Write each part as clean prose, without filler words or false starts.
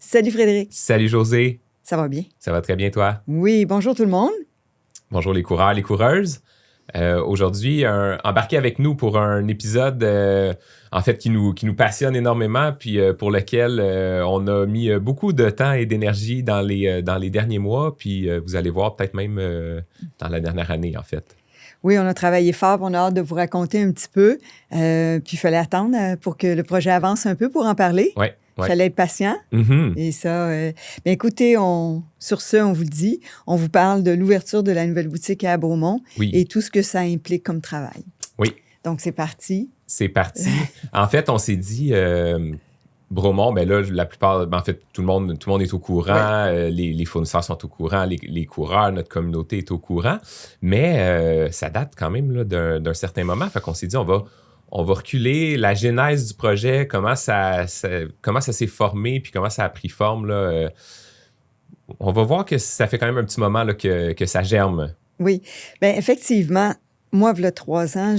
Salut Frédéric. Salut José. Ça va bien? Ça va très bien, toi? Oui, bonjour tout le monde. Bonjour les coureurs, les coureuses. Aujourd'hui, embarquez avec nous pour un épisode en fait qui nous passionne énormément, puis pour lequel on a mis beaucoup de temps et d'énergie dans les derniers mois, puis vous allez voir peut-être même dans la dernière année en fait. Oui, on a travaillé fort, on a hâte de vous raconter un petit peu. Puis il fallait attendre pour que le projet avance un peu pour en parler. Oui. Il fallait être patient. Mm-hmm. Et ça, bien écoutez, sur ce, on vous le dit, on vous parle de l'ouverture de la nouvelle boutique à Bromont et tout ce que ça implique comme travail. Oui. Donc, c'est parti. C'est parti. En fait, on s'est dit... Bromont, ben là, la plupart, en fait, tout le monde est au courant, les fournisseurs sont au courant, les coureurs, notre communauté est au courant, mais ça date quand même là, d'un certain moment. Fait qu'on s'est dit, on va reculer la genèse du projet, comment ça s'est formé, puis comment ça a pris forme. Là, on va voir que ça fait quand même un petit moment là, que ça germe. Oui, bien effectivement, moi, il y a 3 ans,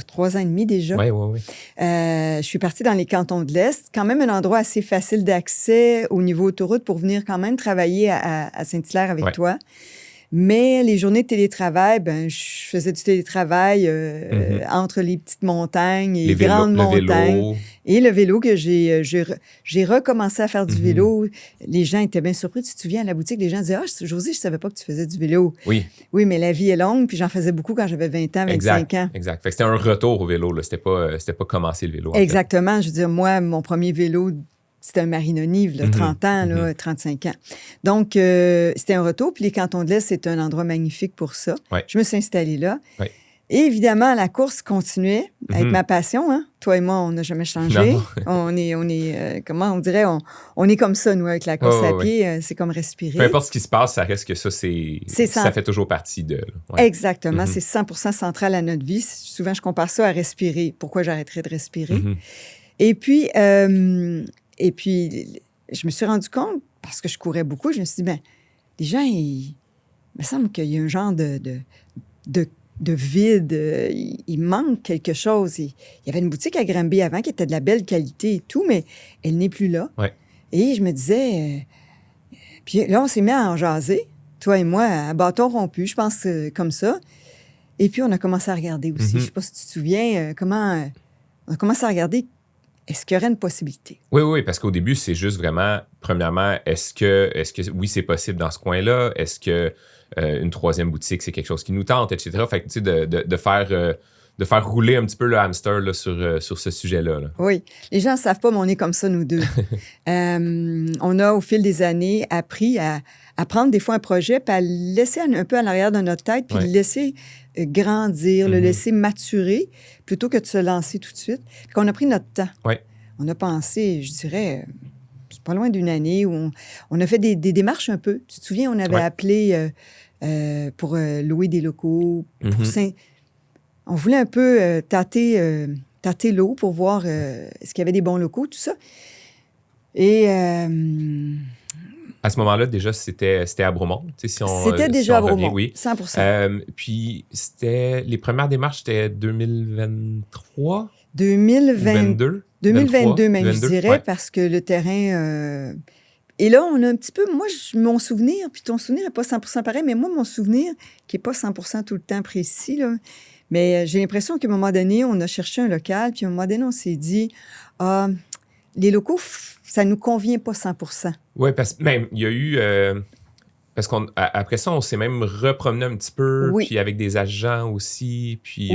3 ans et demi déjà. Oui. Je suis partie dans les cantons de l'Est, quand même un endroit assez facile d'accès au niveau autoroute pour venir quand même travailler à Saint-Hilaire avec toi. Mais les journées de télétravail, ben, je faisais du télétravail entre les petites montagnes et les grandes montagnes. Et le vélo que j'ai recommencé à faire du vélo. Les gens étaient bien surpris. Tu te souviens, à la boutique, les gens disaient « Ah, Josée, je ne savais pas que tu faisais du vélo. » Oui. Oui, mais la vie est longue, puis j'en faisais beaucoup quand j'avais 20 ans, 25 ans. Exact. Fait que c'était un retour au vélo, là. C'était pas commencer le vélo. Exactement. Je veux dire, moi, mon premier vélo... C'était un Marinoni, là, 30 ans, là, 35 ans. Donc, c'était un retour. Puis les cantons de l'Est, c'est un endroit magnifique pour ça. Ouais. Je me suis installée là. Ouais. Et évidemment, la course continuait avec ma passion. Hein? Toi et moi, on n'a jamais changé. On est comment on dirait, on est comme ça, nous, avec la course à pied. C'est comme respirer. Peu importe ce qui se passe, ça reste que ça, ça fait toujours partie de... Ouais. Exactement. C'est 100% central à notre vie. Souvent, je compare ça à respirer. Pourquoi j'arrêterais de respirer? Et puis, je me suis rendu compte, parce que je courais beaucoup, je me suis dit, bien, les gens, il me semble qu'il y a un genre de vide. Il manque quelque chose. Il y avait une boutique à Granby avant qui était de la belle qualité et tout, mais elle n'est plus là. Ouais. Et je me disais... puis là, on s'est mis à en jaser, toi et moi, à bâton rompu, je pense, comme ça. Et puis, on a commencé à regarder aussi. Je ne sais pas si tu te souviens, comment... on a commencé à regarder... Est-ce qu'il y aurait une possibilité? Oui, parce qu'au début, c'est juste vraiment, premièrement, est-ce que oui, c'est possible dans ce coin-là? Est-ce que une troisième boutique, c'est quelque chose qui nous tente, etc. Fait que, tu sais, de faire rouler un petit peu le hamster là, sur ce sujet-là. Là. Oui. Les gens ne savent pas, mais on est comme ça, nous deux. On a, au fil des années, appris à prendre des fois un projet, puis à le laisser un peu à l'arrière de notre tête, puis le laisser grandir, le laisser maturer, plutôt que de se lancer tout de suite. Puis qu'on a pris notre temps. Oui. On a pensé, je dirais, c'est pas loin d'une année, où on a fait des démarches un peu. Tu te souviens, on avait appelé pour louer des locaux, pour on voulait un peu tâter l'eau pour voir est-ce qu'il y avait des bons locaux, tout ça. Et... à ce moment-là, déjà, c'était à Bromont. C'était déjà à Bromont, oui. 100%. Puis, les premières démarches, c'était 2023? 2022. 2022, même, 2022, je dirais, parce que le terrain... Et là, on a un petit peu... Moi, mon souvenir, puis ton souvenir n'est pas 100% pareil, mais moi, mon souvenir, qui n'est pas 100% tout le temps précis, là, mais j'ai l'impression qu'à un moment donné, on a cherché un local, puis à un moment donné, on s'est dit, les locaux, ça ne nous convient pas 100%. Oui, parce que même, il y a eu... parce qu'après ça, on s'est même repromené un petit peu, puis avec des agents aussi, puis...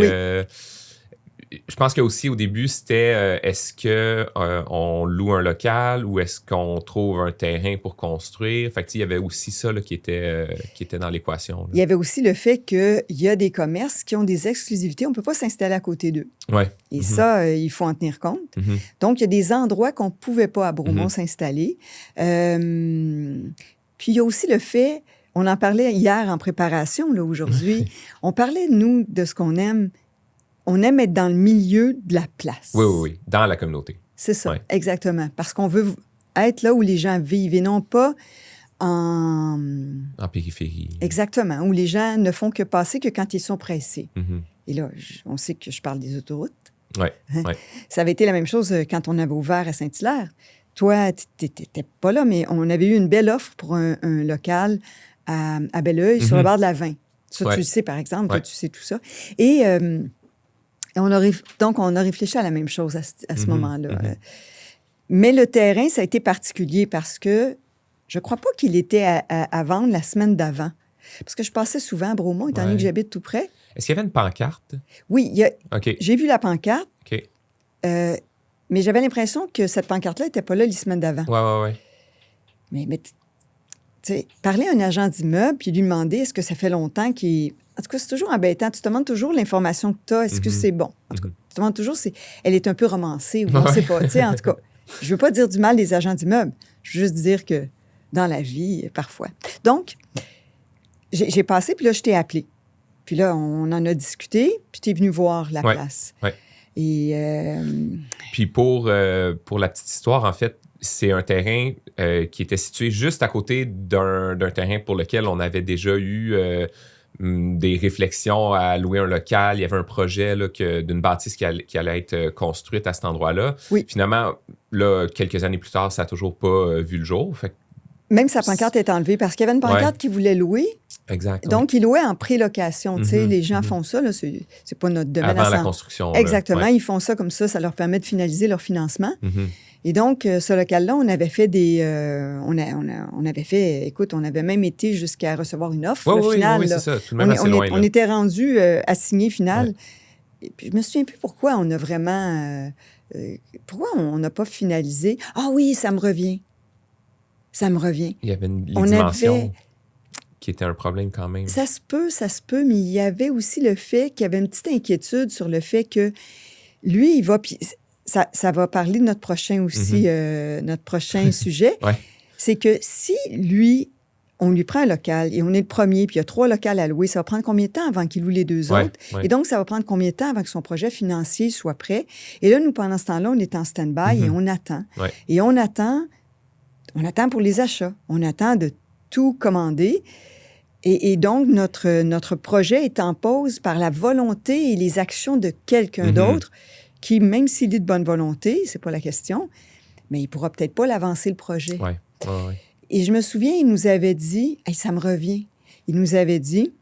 je pense qu'aussi, au début, c'était est-ce qu'on loue un local ou est-ce qu'on trouve un terrain pour construire? Fait que, il y avait aussi ça là, qui était dans l'équation. Là. Il y avait aussi le fait qu'il y a des commerces qui ont des exclusivités. On ne peut pas s'installer à côté d'eux. Ouais. Et ça, il faut en tenir compte. Donc, il y a des endroits qu'on ne pouvait pas à Bromont s'installer. Puis, il y a aussi le fait, on en parlait hier en préparation, là, aujourd'hui. On parlait, nous, de ce qu'on aime. On aime être dans le milieu de la place. Oui, dans la communauté. C'est ça, exactement. Parce qu'on veut être là où les gens vivent et non pas en périphérie. Exactement, où les gens ne font que passer que quand ils sont pressés. Et là, on sait que je parle des autoroutes. Oui. Ça avait été la même chose quand on avait ouvert à Saint-Hilaire. toi, tu n'étais pas là, mais on avait eu une belle offre pour un local à Belleuil, sur le bord de la 20. Ça, tu le sais, par exemple, toi, tu sais tout ça. Et donc, on a réfléchi à la même chose à ce moment-là. Mais le terrain, ça a été particulier parce que je ne crois pas qu'il était à vendre la semaine d'avant. Parce que je passais souvent à Bromont, étant donné que j'habite tout près. Est-ce qu'il y avait une pancarte? Oui, j'ai vu la pancarte. OK. Mais j'avais l'impression que cette pancarte-là n'était pas là les semaines d'avant. Ouais. Mais tu sais, parler à un agent d'immeuble puis lui demander est-ce que ça fait longtemps qu'il... En tout cas, c'est toujours embêtant. Tu te demandes toujours l'information que tu as. Est-ce que c'est bon? En tout cas, tu te demandes toujours si elle est un peu romancée ou on ne sait pas. Tu sais, en tout cas, je ne veux pas dire du mal des agents d'immeuble. Je veux juste dire que dans la vie, parfois. Donc, j'ai passé, puis là, je t'ai appelé. Puis là, on en a discuté, puis tu es venu voir la place. Ouais. Et puis pour la petite histoire, en fait, c'est un terrain qui était situé juste à côté d'un terrain pour lequel on avait déjà eu des réflexions à louer un local. Il y avait un projet là, d'une bâtisse qui allait être construite à cet endroit-là. Oui. Finalement, là, quelques années plus tard, ça n'a toujours pas vu le jour. Fait que même sa pancarte est enlevée parce qu'il y avait une pancarte qui voulait louer. Exact. Donc, il louait en prélocation. Tu sais, les gens font ça, là, c'est pas notre domaine. Avant la construction. Exactement. Là, ils font ça comme ça leur permet de finaliser leur financement. Et donc, ce local-là, on avait fait on avait fait... Écoute, on avait même été jusqu'à recevoir une offre finale. Oui, c'est ça. Tout de même assez loin. On était rendu à signer final. Et puis, je me souviens plus pourquoi on a vraiment... pourquoi on n'a pas finalisé? Ah oui, ça me revient. Ça me revient. Il y avait les dimensions qui étaient un problème quand même. Ça se peut, mais il y avait aussi le fait qu'il y avait une petite inquiétude sur le fait que lui, il va... Puis ça va parler de notre prochain aussi, notre prochain sujet. C'est que si lui, on lui prend un local et on est le premier, puis il y a 3 locales à louer, ça va prendre combien de temps avant qu'il loue les 2 autres? Et donc, ça va prendre combien de temps avant que son projet financier soit prêt? Et là, nous, pendant ce temps-là, on est en stand-by et on attend. Et on attend pour les achats. On attend de tout commander. Et donc, notre projet est en pause par la volonté et les actions de quelqu'un d'autre qui, même s'il est de bonne volonté, c'est pas la question, mais il ne pourra peut-être pas l'avancer, le projet. Et je me souviens, il nous avait dit, ça me revient, il nous avait dit,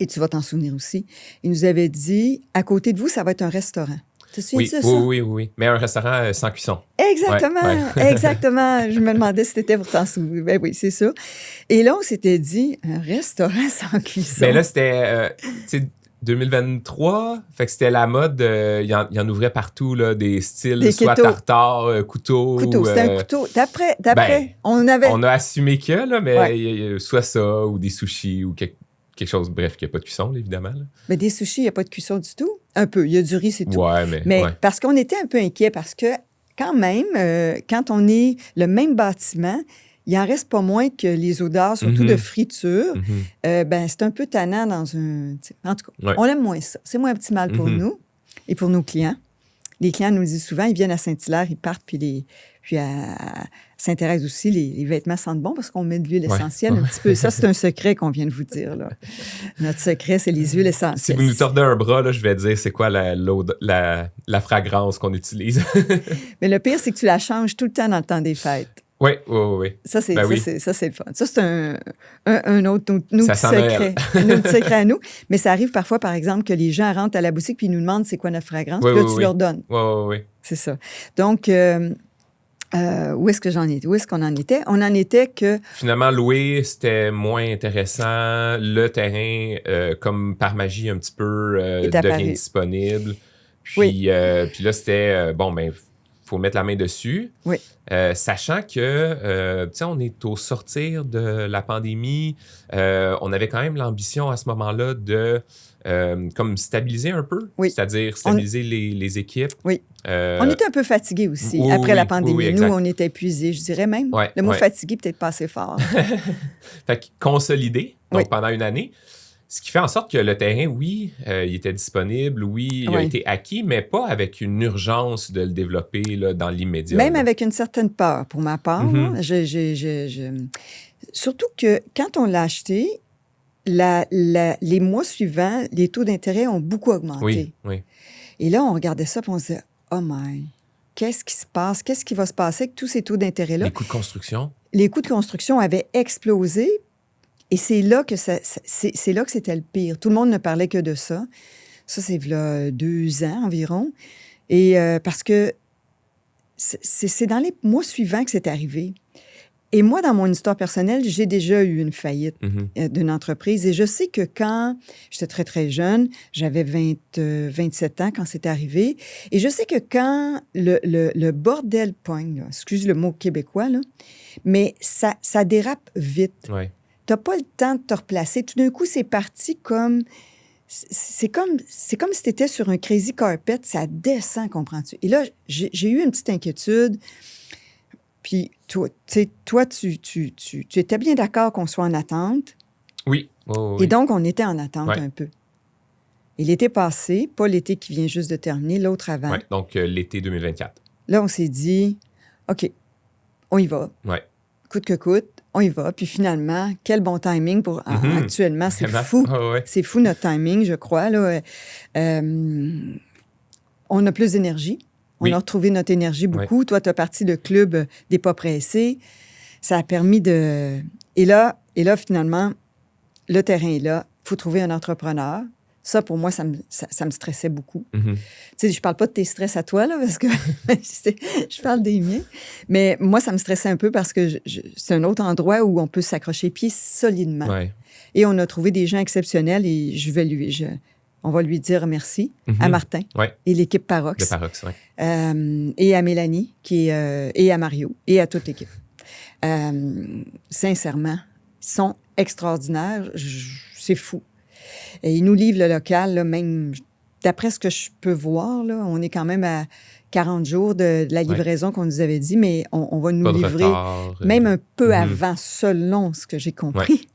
et tu vas t'en souvenir aussi, il nous avait dit, à côté de vous, ça va être un restaurant. Tu te souviens de ça? Oui. Mais un restaurant sans cuisson. Exactement, exactement. Je me demandais si c'était pour t'en souvenir. Ben oui, c'est ça. Et là, on s'était dit, un restaurant sans cuisson. Mais là, c'était 2023, fait que c'était la mode. Il y en ouvrait partout, là, des styles, soit tartare, couteau. C'était un couteau. D'après, on a assumé que, là, mais soit ça, ou des sushis, ou quelque chose, bref, qu'il n'y a pas de cuisson, là, évidemment. Là. Mais des sushis, il n'y a pas de cuisson du tout. Un peu, il y a du riz, c'est tout. Mais parce qu'on était un peu inquiets, parce que quand même, quand on est le même bâtiment, il en reste pas moins que les odeurs, surtout de friture. C'est un peu tannant dans un... En tout cas, on aime moins ça. C'est moins optimal pour nous et pour nos clients. Les clients nous le disent souvent, ils viennent à Saint-Hilaire, ils partent, puis à Sainte-Thérèse aussi, les vêtements sentent bon parce qu'on met de l'huile essentielle un petit peu. Ça, c'est un secret qu'on vient de vous dire, là. Notre secret, c'est les huiles essentielles. Si vous nous tordez un bras, là, je vais dire c'est quoi la fragrance qu'on utilise. Mais le pire, c'est que tu la changes tout le temps dans le temps des fêtes. Oui. Ça, c'est le fun. Ça, c'est un autre secret. Un autre secret à nous. Mais ça arrive parfois, par exemple, que les gens rentrent à la boutique puis ils nous demandent c'est quoi notre fragrance. Puis là, tu leur donnes. Oui. C'est ça. Donc, où est-ce que j'en étais? Où est-ce qu'on en était? On en était que... Finalement, louer, c'était moins intéressant. Le terrain, comme par magie, un petit peu, devient disponible. Puis là, c'était, faut mettre la main dessus. Sachant que, on est au sortir de la pandémie. On avait quand même l'ambition à ce moment-là de comme stabiliser un peu. C'est-à-dire stabiliser les équipes. On était un peu fatigués aussi après la pandémie. Nous, on était épuisés, je dirais même. Le mot fatigué, peut-être pas assez fort. Fait que consolider, donc pendant une année. Ce qui fait en sorte que le terrain, il était disponible, il a été acquis, mais pas avec une urgence de le développer là, dans l'immédiat. Même avec une certaine peur, pour ma part. Surtout que quand on l'a acheté, les mois suivants, les taux d'intérêt ont beaucoup augmenté. Oui. Et là, on regardait ça et on se disait, oh my, qu'est-ce qui se passe? Qu'est-ce qui va se passer avec tous ces taux d'intérêt-là? Les coûts de construction? Les coûts de construction avaient explosé et c'est là que c'est là que c'était le pire. Tout le monde ne parlait que de ça. Ça, c'est là 2 ans environ. Et parce que c'est dans les mois suivants que c'est arrivé. Et moi, dans mon histoire personnelle, j'ai déjà eu une faillite d'une entreprise. Et je sais que quand j'étais très, très jeune, j'avais 27 ans quand c'est arrivé. Et je sais que quand le bordel pogne, là, excuse le mot québécois, là, mais ça dérape vite. Ouais. Tu n'as pas le temps de te replacer. Tout d'un coup, c'est parti comme... C'est comme si tu étais sur un crazy carpet, ça descend, comprends-tu? Et là, j'ai eu une petite inquiétude. Puis toi, tu étais bien d'accord qu'on soit en attente. Oui. Et donc, on était en attente Ouais. un peu. Et l'été passé, pas l'été qui vient juste de terminer, l'autre avant. Ouais. Donc, l'été 2024. Là, on s'est dit, OK, on y va. Ouais. Coûte que coûte, on y va. Puis finalement, quel bon timing pour actuellement. C'est Vraiment? fou. Ouais. C'est fou notre timing, je crois. Là. On a plus d'énergie. On Oui. a retrouvé notre énergie beaucoup. Toi, tu as parti le club des pas pressés. Ça a permis de... Et là, finalement, le terrain est là. Il faut trouver un entrepreneur. Ça, pour moi, ça me stressait beaucoup. Tu sais, je parle pas de tes stress à toi, là, parce que je parle des miens. Mais moi, ça me stressait un peu parce que c'est un autre endroit où on peut s'accrocher les pieds solidement. Ouais. Et on a trouvé des gens exceptionnels et on va lui dire merci à Martin et l'équipe Parox. De Parox, oui. Et à Mélanie et à Mario et à toute l'équipe. Sincèrement, ils sont extraordinaires. C'est fou. Et ils nous livrent le local, là, même d'après ce que je peux voir, là, on est quand même à 40 jours de la livraison qu'on nous avait dit, mais on va nous livrer retard, même un peu avant, selon ce que j'ai compris.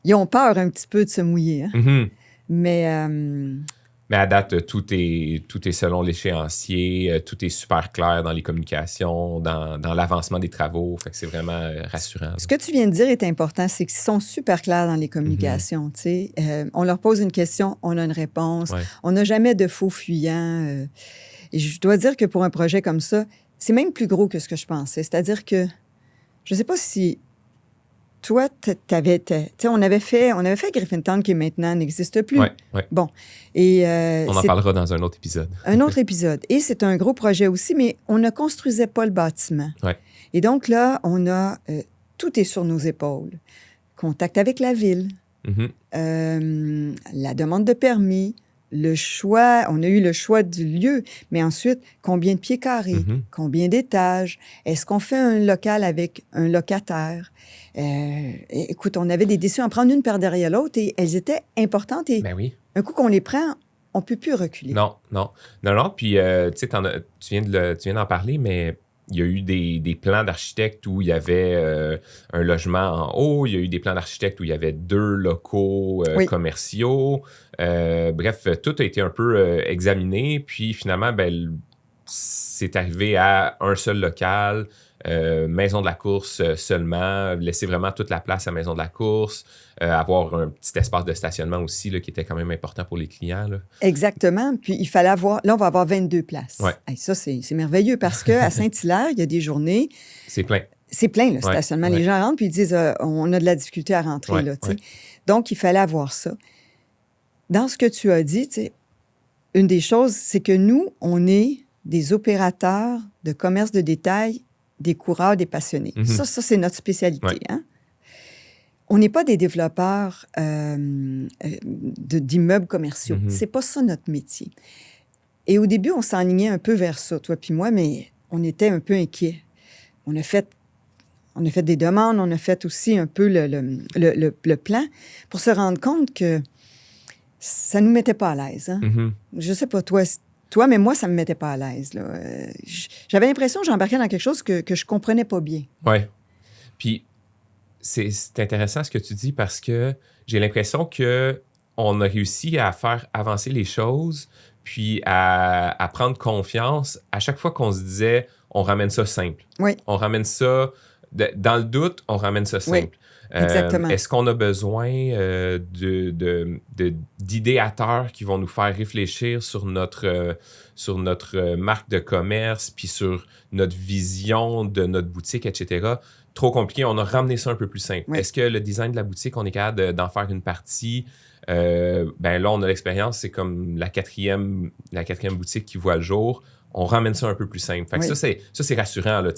Ils ont peur un petit peu de se mouiller. Hein? Mais à date, tout est selon l'échéancier, tout est super clair dans les communications, dans l'avancement des travaux. Fait que c'est vraiment rassurant. Ce que tu viens de dire est important, c'est qu'ils sont super clairs dans les communications. On leur pose une question, on a une réponse. Ouais. On n'a jamais de faux fuyants. Et je dois dire que pour un projet comme ça, c'est même plus gros que ce que je pensais. C'est-à-dire que, je ne sais pas si... Toi, on avait fait Griffintown qui maintenant n'existe plus. Oui. Bon. Et, on en parlera dans un autre épisode. Un autre épisode. Et c'est un gros projet aussi, mais on ne construisait pas le bâtiment. Ouais. Et donc là, tout est sur nos épaules. Contact avec la ville, la demande de permis, le choix, on a eu le choix du lieu, mais ensuite, combien de pieds carrés, combien d'étages, est-ce qu'on fait un local avec un locataire? Écoute, on avait des décisions à prendre une par derrière l'autre et elles étaient importantes et un coup qu'on les prend, on ne peut plus reculer. Non. Puis, tu sais, tu viens d'en parler, mais il y a eu des plans d'architectes où il y avait un logement en haut. Il y a eu des plans d'architectes où il y avait 2 locaux commerciaux. Bref, tout a été un peu examiné. Puis finalement, c'est arrivé à un seul local, Maison de la course seulement, laisser vraiment toute la place à Maison de la course, avoir un petit espace de stationnement aussi là, qui était quand même important pour les clients. Là. Exactement. Puis il fallait avoir... Là, on va avoir 22 places. Ouais. Hey, ça, c'est merveilleux parce qu'à Saint-Hilaire, il y a des journées... C'est plein. C'est plein, le stationnement. Les gens rentrent puis ils disent on a de la difficulté à rentrer. Là, donc, il fallait avoir ça. Dans ce que tu as dit, une des choses, c'est que nous, on est des opérateurs de commerce de détail, des coureurs, des passionnés. Ça, c'est notre spécialité. Ouais. Hein? On n'est pas des développeurs d'immeubles commerciaux. C'est pas ça notre métier. Et au début, on s'enlignait un peu vers ça, toi puis moi, mais on était un peu inquiets. On a fait des demandes, on a fait aussi un peu le plan pour se rendre compte que ça ne nous mettait pas à l'aise. Hein? Je ne sais pas, toi, mais moi, ça ne me mettait pas à l'aise. Là. J'avais l'impression que j'embarquais dans quelque chose que je ne comprenais pas bien. Oui. Puis, c'est intéressant ce que tu dis parce que j'ai l'impression qu'on a réussi à faire avancer les choses puis à prendre confiance à chaque fois qu'on se disait on ramène ça simple. Oui. On ramène ça dans le doute, on ramène ça simple. Oui, exactement. Est-ce qu'on a besoin d'idéateurs qui vont nous faire réfléchir sur notre marque de commerce, puis sur notre vision de notre boutique, etc.? Trop compliqué. On a ramené ça un peu plus simple. Oui. Est-ce que le design de la boutique, on est capable d'en faire une partie? Ben là, on a l'expérience, c'est comme la quatrième boutique qui voit le jour. On ramène ça un peu plus simple. Fait que ça, c'est rassurant là,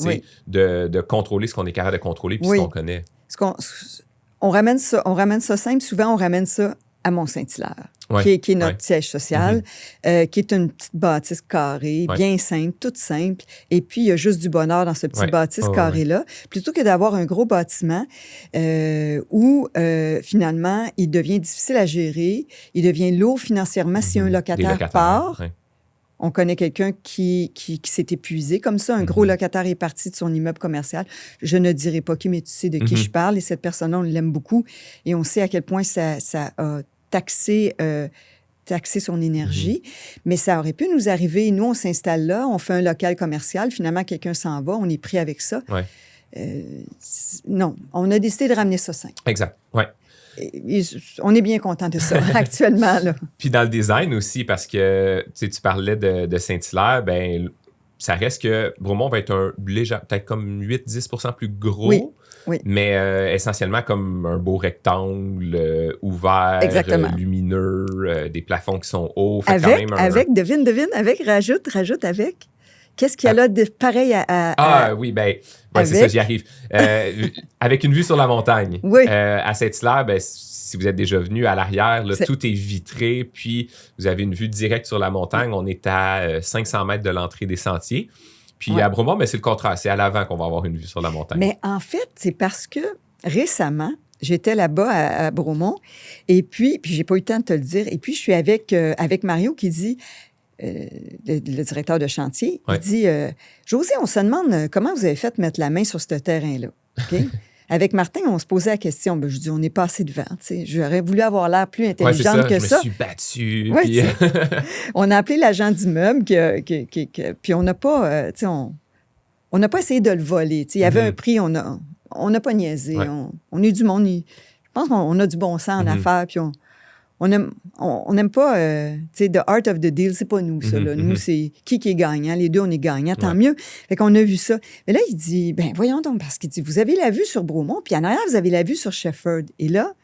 de contrôler ce qu'on est capable de contrôler puis ce qu'on connaît. On ramène ça simple. Souvent, on ramène ça à Mont-Saint-Hilaire, qui est notre siège social, qui est une petite bâtisse carrée, bien simple, toute simple. Et puis, il y a juste du bonheur dans ce petit bâtisse carré-là. Plutôt que d'avoir un gros bâtiment où, finalement, il devient difficile à gérer, il devient lourd financièrement si un locataire part. On connaît quelqu'un qui s'est épuisé comme ça. Un gros locataire est parti de son immeuble commercial. Je ne dirai pas qui, mais tu sais de qui je parle. Et cette personne-là, on l'aime beaucoup. Et on sait à quel point ça a taxé son énergie. Mais ça aurait pu nous arriver. Nous, on s'installe là, on fait un local commercial. Finalement, quelqu'un s'en va. On est pris avec ça. Non, on a décidé de ramener ça simple. Exact, oui. On est bien content de ça actuellement. Là. Puis dans le design aussi, parce que tu parlais de Saint-Hilaire, ben ça reste que Bromont va être peut-être comme 8-10% plus gros, mais essentiellement comme un beau rectangle ouvert, lumineux, des plafonds qui sont hauts. Rajoute avec. Qu'est-ce qu'il y a là de pareil oui, bien, c'est ça, j'y arrive. Avec une vue sur la montagne. À Saint-Hilaire, ben, si vous êtes déjà venu à l'arrière, là, tout est vitré, puis vous avez une vue directe sur la montagne. On est à 500 mètres de l'entrée des sentiers. Puis à Bromont, ben, c'est le contraire. C'est à l'avant qu'on va avoir une vue sur la montagne. Mais en fait, c'est parce que récemment, j'étais là-bas à Bromont, et puis j'ai pas eu le temps de te le dire, et puis je suis avec Mario qui dit... le directeur de chantier, il dit « Josée, on se demande comment vous avez fait mettre la main sur ce terrain-là. Okay? » Avec Martin, on se posait la question. Ben, je dis « On est passé devant. » J'aurais voulu avoir l'air plus intelligente que ça. Je me suis battue. Puis... on a appelé l'agent d'immeuble, puis on n'a pas... on n'a pas essayé de le voler. Il y avait un prix, on n'a pas niaisé. On est du monde. Je pense qu'on a du bon sens en affaires, puis on n'aime pas, the art of the deal, c'est pas nous, ça. Là. Nous, c'est qui est gagnant. Les deux, on est gagnants, tant mieux. Fait qu'on a vu ça. Mais là, il dit, ben voyons donc, parce qu'il dit, vous avez la vue sur Bromont, puis en arrière, vous avez la vue sur Shefford. Et là...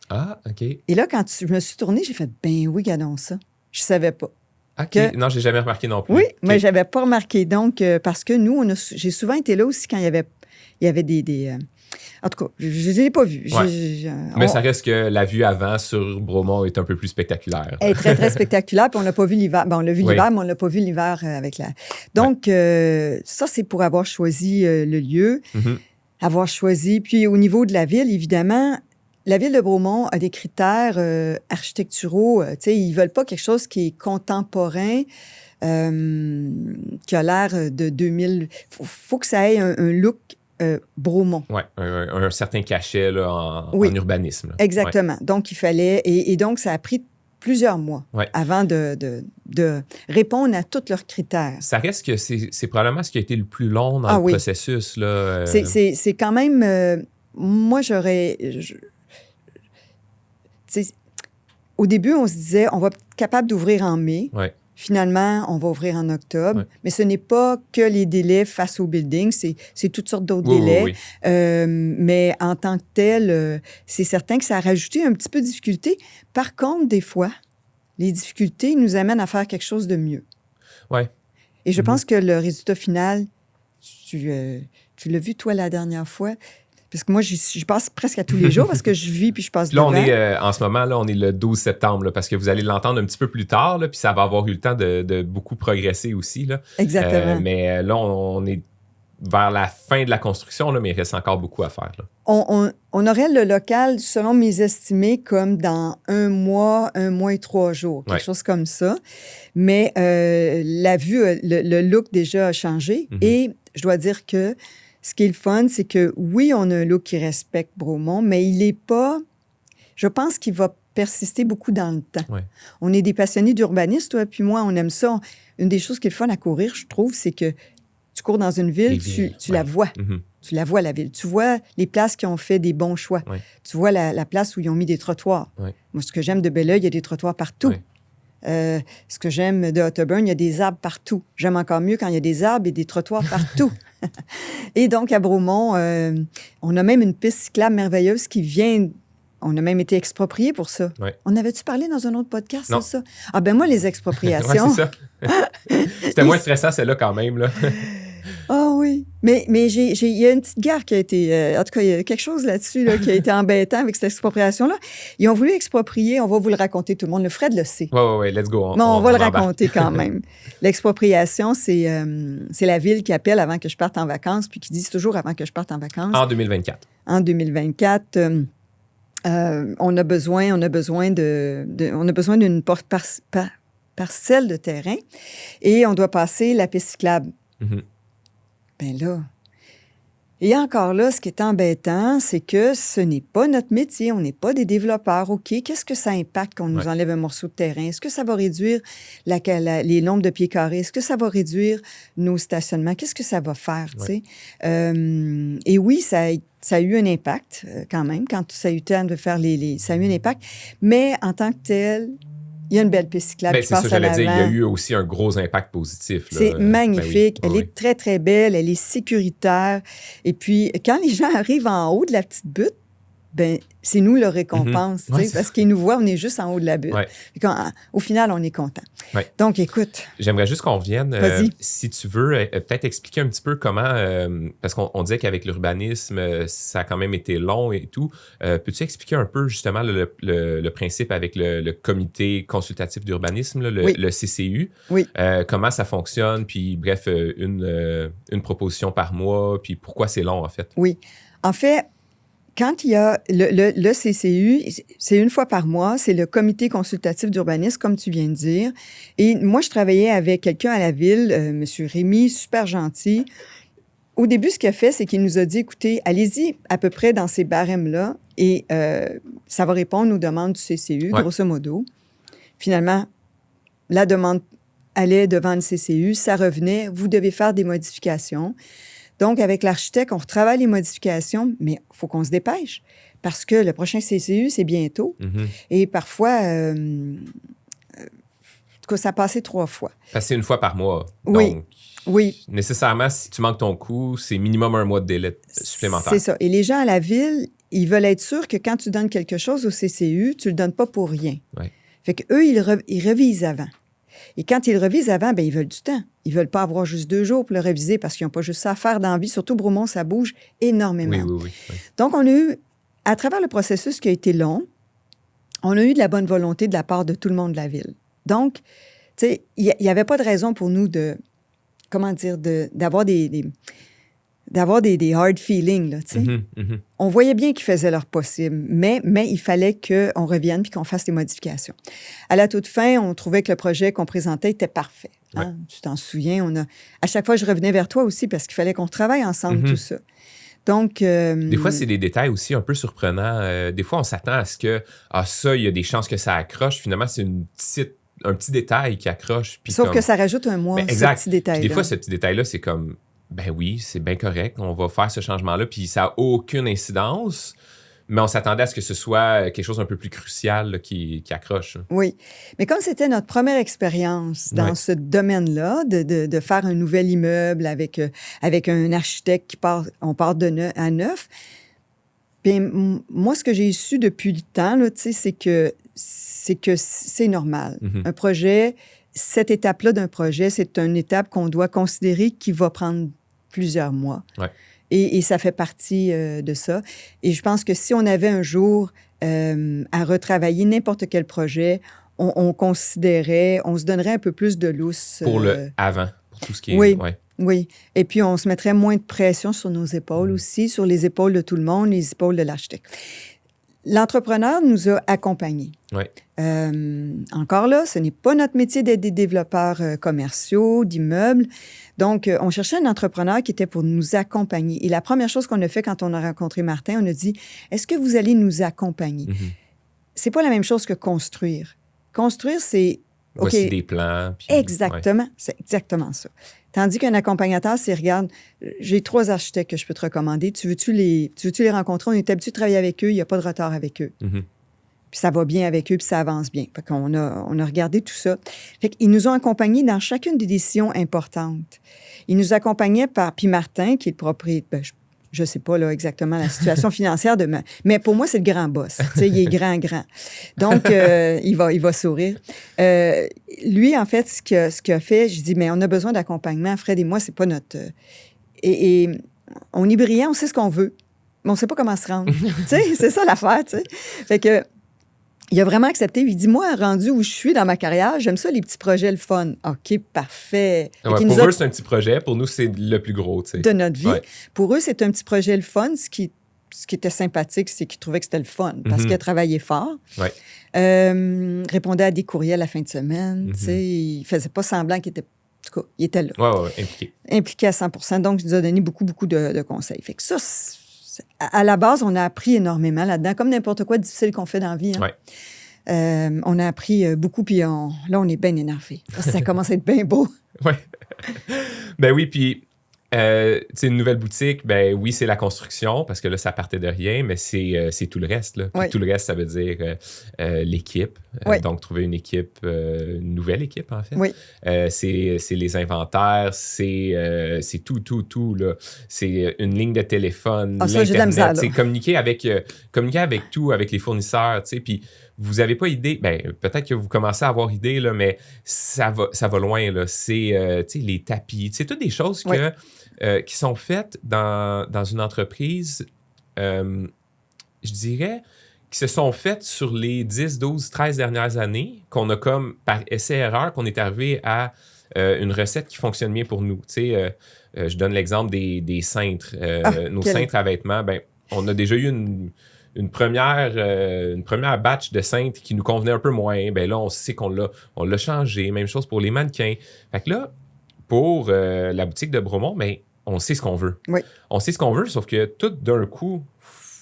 Ah, OK. Et là, quand je me suis tournée, j'ai fait, ben oui, regardons ça. Je savais pas. OK. Non, j'ai jamais remarqué non plus. Oui, mais j'avais pas remarqué. Donc, parce que nous, j'ai souvent été là aussi quand il y avait des en tout cas, je ne l'ai pas vu. Mais ça reste que la vue avant sur Bromont est un peu plus spectaculaire. Elle est très, très spectaculaire. Puis on l'a pas vu l'hiver. Bon, on l'a vu l'hiver, mais on ne l'a pas vu l'hiver avec la... Donc, ça, c'est pour avoir choisi le lieu, avoir choisi... Puis au niveau de la ville, évidemment, la ville de Bromont a des critères architecturaux. Ils ne veulent pas quelque chose qui est contemporain, qui a l'air de 2000... Faut que ça ait un look... Bromont. Oui, un certain cachet là, en urbanisme. Là. Exactement. Donc, il fallait... Et donc, ça a pris plusieurs mois avant de répondre à tous leurs critères. Ça reste que c'est probablement ce qui a été le plus long dans le processus. Là, C'est quand même... moi, au début, on se disait, on va être capable d'ouvrir en mai. Finalement, on va ouvrir en octobre. Mais ce n'est pas que les délais face au building, c'est toutes sortes d'autres délais. Mais en tant que tel, c'est certain que ça a rajouté un petit peu de difficulté. Par contre, des fois, les difficultés nous amènent à faire quelque chose de mieux. Et je pense que le résultat final, tu l'as vu, toi, la dernière fois. Parce que moi, je passe presque à tous les jours parce que je vis puis je passe devant. Là, en ce moment, là, on est le 12 septembre là, parce que vous allez l'entendre un petit peu plus tard là, puis ça va avoir eu le temps de beaucoup progresser aussi. Là. Exactement. Mais là, on est vers la fin de la construction, là, mais il reste encore beaucoup à faire. Là. On aurait le local, selon mes estimés, comme dans 1 mois et 3 jours, quelque chose comme ça. Mais la vue, le look déjà a changé. Et je dois dire que ce qui est le fun, c'est que oui, on a un look qui respecte Bromont, mais il n'est pas... Je pense qu'il va persister beaucoup dans le temps. On est des passionnés d'urbanisme, toi puis moi, on aime ça. Une des choses qui est le fun à courir, je trouve, c'est que tu cours dans une ville, tu la vois. Tu la vois, la ville. Tu vois les places qui ont fait des bons choix. Oui. Tu vois la place où ils ont mis des trottoirs. Oui. Moi, ce que j'aime de Belleuil, il y a des trottoirs partout. Oui. Ce que j'aime de Otterburn, il y a des arbres partout. J'aime encore mieux quand il y a des arbres et des trottoirs partout. Et donc, à Bromont, on a même une piste cyclable merveilleuse qui vient... On a même été expropriés pour ça. Ouais. On avait-tu parlé dans un autre podcast, Non. c'est ça? Ah ben moi, les expropriations... Oui, c'est ça. C'était moins stressant, celle-là, quand même. Là. Ah oui. Mais il y a une petite gare qui a été... en tout cas, il y a quelque chose là-dessus là, qui a été embêtant avec cette expropriation-là. Ils ont voulu exproprier, on va vous le raconter, tout le monde. Le Fred le sait. Oui, let's go. Mais on va le raconter quand même. L'expropriation, c'est la ville qui appelle avant que je parte en vacances, puis qui dit toujours avant que je parte en vacances. En 2024. En 2024... on a besoin d'une parcelle de terrain et on doit passer la piste cyclable. Mm-hmm. Ben là. Et encore là, ce qui est embêtant, c'est que ce n'est pas notre métier. On n'est pas des développeurs. OK, qu'est-ce que ça impacte qu'on nous enlève un morceau de terrain? Est-ce que ça va réduire les nombres de pieds carrés? Est-ce que ça va réduire nos stationnements? Qu'est-ce que ça va faire, tu sais? Et oui, ça a eu un impact quand même. Quand ça a eu le temps de faire ça a eu un impact. Mais en tant que tel... Il y a une belle piste cyclable qui passe à l'avant. C'est ça, j'allais dire. Il y a eu aussi un gros impact positif. Là. C'est magnifique. Ben oui. Elle est très, très belle. Elle est sécuritaire. Et puis, quand les gens arrivent en haut de la petite butte, ben c'est nous leur récompense, parce qu'ils nous voient, on est juste en haut de la butte. Ouais. Au final, on est content. Ouais. Donc, écoute. J'aimerais juste qu'on revienne, si tu veux, peut-être expliquer un petit peu comment, parce qu'on disait qu'avec l'urbanisme, ça a quand même été long et tout. Peux-tu expliquer un peu justement le principe avec le comité consultatif d'urbanisme, le CCU? Oui. Comment ça fonctionne, puis bref, une proposition par mois, puis pourquoi c'est long en fait? Oui. En fait, quand il y a le CCU, c'est une fois par mois, c'est le comité consultatif d'urbanisme, comme tu viens de dire. Et moi, je travaillais avec quelqu'un à la ville, M. Rémy, super gentil. Au début, ce qu'il a fait, c'est qu'il nous a dit, écoutez, allez-y à peu près dans ces barèmes-là et ça va répondre aux demandes du CCU, grosso modo. Finalement, la demande allait devant le CCU, ça revenait, vous devez faire des modifications. Donc, avec l'architecte, on retravaille les modifications, mais il faut qu'on se dépêche parce que le prochain CCU, c'est bientôt. Mm-hmm. Et parfois, en tout cas, ça a passé 3 fois. Passer une fois par mois. Oui. Donc, oui. Nécessairement, si tu manques ton coup, c'est minimum 1 mois de délai supplémentaire. C'est ça. Et les gens à la ville, ils veulent être sûrs que quand tu donnes quelque chose au CCU, tu ne le donnes pas pour rien. Ouais. Fait qu'eux, ils revisent avant. Et quand ils le revisent avant, bien, ils veulent du temps. Ils ne veulent pas avoir juste 2 jours pour le réviser parce qu'ils n'ont pas juste ça à faire dans la vie. Surtout Bromont, ça bouge énormément. Oui. Donc, on a eu, à travers le processus qui a été long, on a eu de la bonne volonté de la part de tout le monde de la ville. Donc, tu sais, il n'y avait pas de raison pour nous d'avoir des hard feelings, là, tu sais. Mm-hmm. On voyait bien qu'ils faisaient leur possible, mais il fallait qu'on revienne puis qu'on fasse des modifications. À la toute fin, on trouvait que le projet qu'on présentait était parfait. Hein? Ouais. Tu t'en souviens, à chaque fois, je revenais vers toi aussi parce qu'il fallait qu'on travaille ensemble, tout ça. Donc... Des fois, c'est des détails aussi un peu surprenants. Des fois, on s'attend à ce que, ça, il y a des chances que ça accroche. Finalement, c'est un petit détail qui accroche. Sauf que ça rajoute un mois, ce petit détail-là. Puis des fois, ce petit détail-là, c'est comme... Ben oui, c'est bien correct, on va faire ce changement-là, puis ça n'a aucune incidence, mais on s'attendait à ce que ce soit quelque chose d'un peu plus crucial là, qui accroche. Oui, mais comme c'était notre première expérience dans ce domaine-là, de faire un nouvel immeuble avec un architecte on part à neuf, bien, moi, ce que j'ai su depuis le temps, là, c'est que c'est normal. Mm-hmm. Un projet... Cette étape-là d'un projet, c'est une étape qu'on doit considérer qui va prendre plusieurs mois. Ouais. Et ça fait partie de ça. Et je pense que si on avait un jour à retravailler n'importe quel projet, on considérait, on se donnerait un peu plus de lousse. Pour le avant, pour tout ce qui est... Oui, oui. Et puis, on se mettrait moins de pression sur nos épaules aussi, sur les épaules de tout le monde, les épaules de l'architecte. L'entrepreneur nous a accompagnés. Oui. Encore là, ce n'est pas notre métier d'être des développeurs commerciaux, d'immeubles. Donc, on cherchait un entrepreneur qui était pour nous accompagner. Et la première chose qu'on a fait quand on a rencontré Martin, on a dit, est-ce que vous allez nous accompagner? Mm-hmm. C'est pas la même chose que construire. Construire, c'est voici des plans. Puis, exactement, c'est exactement ça. Tandis qu'un accompagnateur, c'est, regarde, j'ai 3 architectes que je peux te recommander, tu veux-tu les rencontrer? On est habitué de travailler avec eux, il n'y a pas de retard avec eux. Mm-hmm. Puis ça va bien avec eux, puis ça avance bien. Fait qu'on on a regardé tout ça. Fait qu'ils nous ont accompagnés dans chacune des décisions importantes. Ils nous accompagnaient puis Martin, qui est le propriétaire, je ne sais pas là, exactement la situation financière mais pour moi, c'est le grand boss. Tu sais, il est grand. Donc, il va sourire. Lui, en fait, ce qu'il a fait, je dis, mais on a besoin d'accompagnement. Fred et moi, c'est pas notre... Et on est brillant, on sait ce qu'on veut, mais on ne sait pas comment se rendre. Tu sais, c'est ça l'affaire, tu sais. Fait que... Il a vraiment accepté. Il dit, moi, rendu où je suis dans ma carrière, j'aime ça, les petits projets, le fun. OK, parfait. Ouais, pour eux, c'est un petit projet. Pour nous, c'est le plus gros, tu sais. De notre vie. Ouais. Pour eux, c'est un petit projet, le fun. Ce qui était sympathique, c'est qu'ils trouvaient que c'était le fun parce qu'il a travaillé fort. Ouais. Répondait à des courriels à la fin de semaine. Tu sais, il faisait pas semblant qu'il était... En tout cas, il était là. Ouais, impliqué. Impliqué à 100%. Donc, il nous a donné beaucoup de conseils. Fait que ça, à la base, on a appris énormément là-dedans, comme n'importe quoi de difficile qu'on fait dans la vie. Hein. Ouais. On a appris beaucoup, puis là, on est bien énervé. Ça commence à être bien beau. Oui. Ben oui, puis, tu sais, une nouvelle boutique, ben oui, c'est la construction, parce que là, ça partait de rien, mais c'est tout le reste, là. Puis tout le reste, ça veut dire l'équipe. Donc, trouver une équipe, une nouvelle équipe, en fait. Oui. C'est les inventaires, c'est tout, là. C'est une ligne de téléphone, ça, j'ai de la misère, là. Communiquer avec tout, avec les fournisseurs, tu sais, puis vous n'avez pas idée, ben peut-être que vous commencez à avoir idée, là, mais ça va loin, là. C'est, tu sais, les tapis, c'est toutes des choses qui sont faites dans une entreprise, je dirais, qui se sont faites sur les 10, 12, 13 dernières années, qu'on a comme, par essai-erreur, qu'on est arrivé à une recette qui fonctionne bien pour nous. Tu sais, je donne l'exemple des cintres. Nos cintres à vêtements, ben on a déjà eu une première batch de cintres qui nous convenait un peu moins. Ben là, on sait qu'on l'a changé. Même chose pour les mannequins. Fait que là, pour la boutique de Bromont, ben, on sait ce qu'on veut. Oui. On sait ce qu'on veut, sauf que tout d'un coup,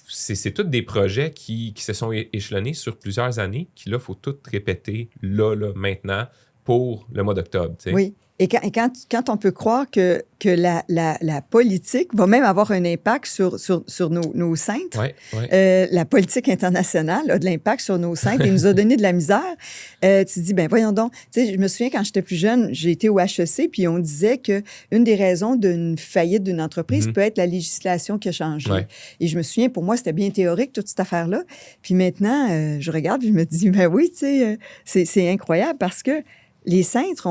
c'est tous des projets qui se sont échelonnés sur plusieurs années, qui là, il faut tout répéter là, maintenant, pour le mois d'octobre. Tu sais. Oui. Et quand on peut croire que la politique va même avoir un impact sur nos cintres, la politique internationale a de l'impact sur nos cintres et nous a donné de la misère, tu te dis, ben voyons donc. Tu sais, je me souviens quand j'étais plus jeune, j'ai été au HEC, puis on disait qu'une des raisons d'une faillite d'une entreprise peut être la législation qui a changé. Ouais. Et je me souviens, pour moi, c'était bien théorique, toute cette affaire-là. Puis maintenant, je regarde et je me dis, ben oui, tu sais, c'est incroyable parce que les cintres,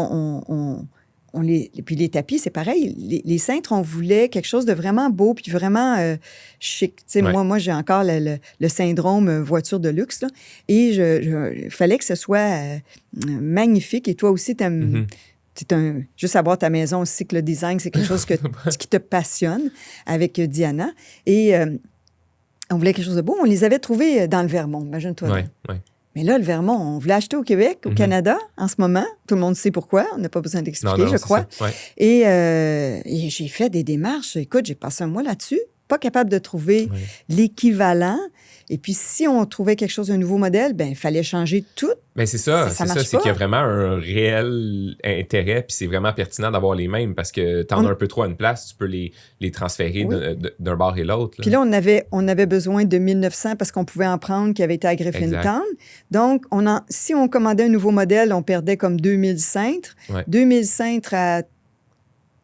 puis les tapis, c'est pareil. Les cintres, on voulait quelque chose de vraiment beau puis vraiment chic. Tu sais, moi, j'ai encore le syndrome voiture de luxe, là, et il fallait que ce soit magnifique. Et toi aussi, juste avoir ta maison aussi, que le design, c'est quelque chose qui te passionne avec Diana. Et on voulait quelque chose de beau. On les avait trouvés dans le Vermont, imagine-toi. Oui. Mais là, le Vermont, on voulait acheter au Québec, au Canada, en ce moment. Tout le monde sait pourquoi. On n'a pas besoin d'expliquer, je crois. Ouais. Et j'ai fait des démarches. Écoute, j'ai passé un mois là-dessus, pas capable de trouver l'équivalent. Et puis, si on trouvait quelque chose, un nouveau modèle, ben il fallait changer tout. Bien, c'est ça. C'est qu'il y a vraiment un réel intérêt, puis c'est vraiment pertinent d'avoir les mêmes parce que t'en as un peu trop à une place, tu peux les transférer d'un bord et l'autre. Puis là, on avait besoin de 1900 parce qu'on pouvait en prendre qui avait été à Griffintown. Donc, si on commandait un nouveau modèle, on perdait comme 2000 cintres. 2000 cintres à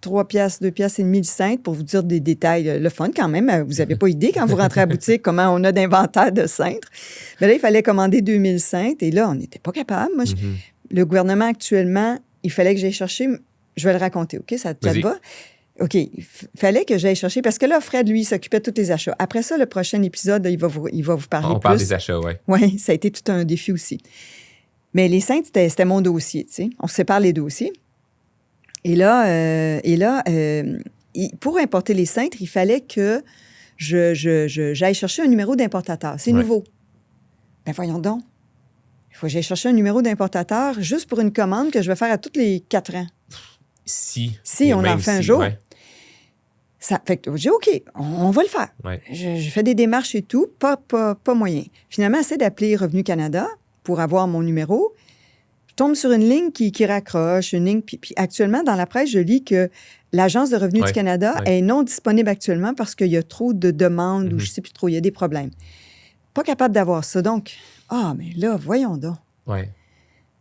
3 piastres, 2 piastres et demi le cintre, pour vous dire des détails. Le fun, quand même. Vous n'avez pas idée, quand vous rentrez à la boutique, comment on a d'inventaire de cintres. Mais là, il fallait commander 2000 cintres. Et là, on n'était pas capable. Moi, le gouvernement, actuellement, il fallait que j'aille chercher... Je vais le raconter, OK? Ça te va? OK. Il fallait que j'aille chercher... Parce que là, Fred, lui, s'occupait de tous les achats. Après ça, le prochain épisode, il va vous parler plus. On parle des achats, oui. Oui, ça a été tout un défi aussi. Mais les cintres, c'était mon dossier, tu sais. On sépare les dossiers. Et là, pour importer les cintres, il fallait que j'aille chercher un numéro d'importateur. C'est nouveau. Ben voyons donc. Il faut que j'aille chercher un numéro d'importateur juste pour une commande que je vais faire à tous les 4 ans. Si on en fait un jour. Ouais. Ça fait que j'ai OK, on va le faire. Ouais. J'ai fait des démarches et tout, pas moyen. Finalement, j'essaie d'appeler Revenu Canada pour avoir mon numéro. tombe sur une ligne qui raccroche, une ligne. Puis actuellement, dans la presse, je lis que l'Agence de revenus du Canada est non disponible actuellement parce qu'il y a trop de demandes ou je ne sais plus trop, il y a des problèmes. Pas capable d'avoir ça. Donc, mais là, voyons donc. Oui.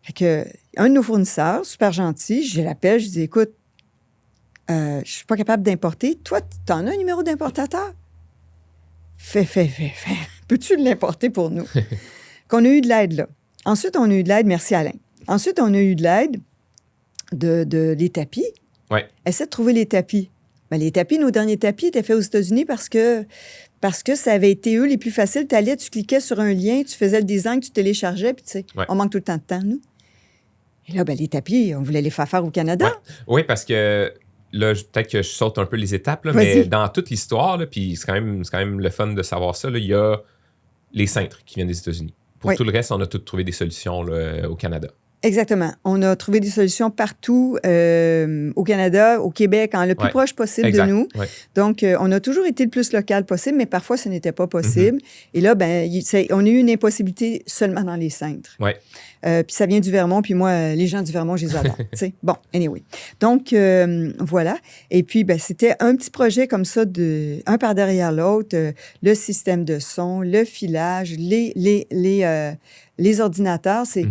Fait que, un de nos fournisseurs, super gentil, je l'appelle, je dis, écoute, je suis pas capable d'importer. Toi, tu en as un numéro d'importateur? Fais. Peux-tu l'importer pour nous? Qu'on a eu de l'aide, là. Ensuite, on a eu de l'aide, merci Alain. Ensuite, on a eu de l'aide de les tapis. Oui. Essaie de trouver les tapis. Ben, les tapis, nos derniers tapis étaient faits aux États-Unis parce que ça avait été eux les plus faciles. Tu allais, tu cliquais sur un lien, tu faisais le design, tu téléchargeais, puis tu sais, on manque tout le temps de temps, nous. Et là, ben, les tapis, on voulait les faire au Canada. Ouais. Oui, parce que là, peut-être que je saute un peu les étapes, là, mais dans toute l'histoire, là, puis c'est quand même le fun de savoir ça, il y a les cintres qui viennent des États-Unis. Pour tout le reste, on a tous trouvé des solutions là, au Canada. Exactement. On a trouvé des solutions partout au Canada, au Québec, le plus proche possible de nous. Ouais. Donc, on a toujours été le plus local possible, mais parfois, ce n'était pas possible. Et là, ben, on a eu une impossibilité seulement dans les cintres. Oui. Puis ça vient du Vermont, puis moi, les gens du Vermont, je les adore. Bon, anyway. Donc, voilà. Et puis, ben, c'était un petit projet comme ça, un par derrière l'autre, le système de son, le filage, les ordinateurs, c'est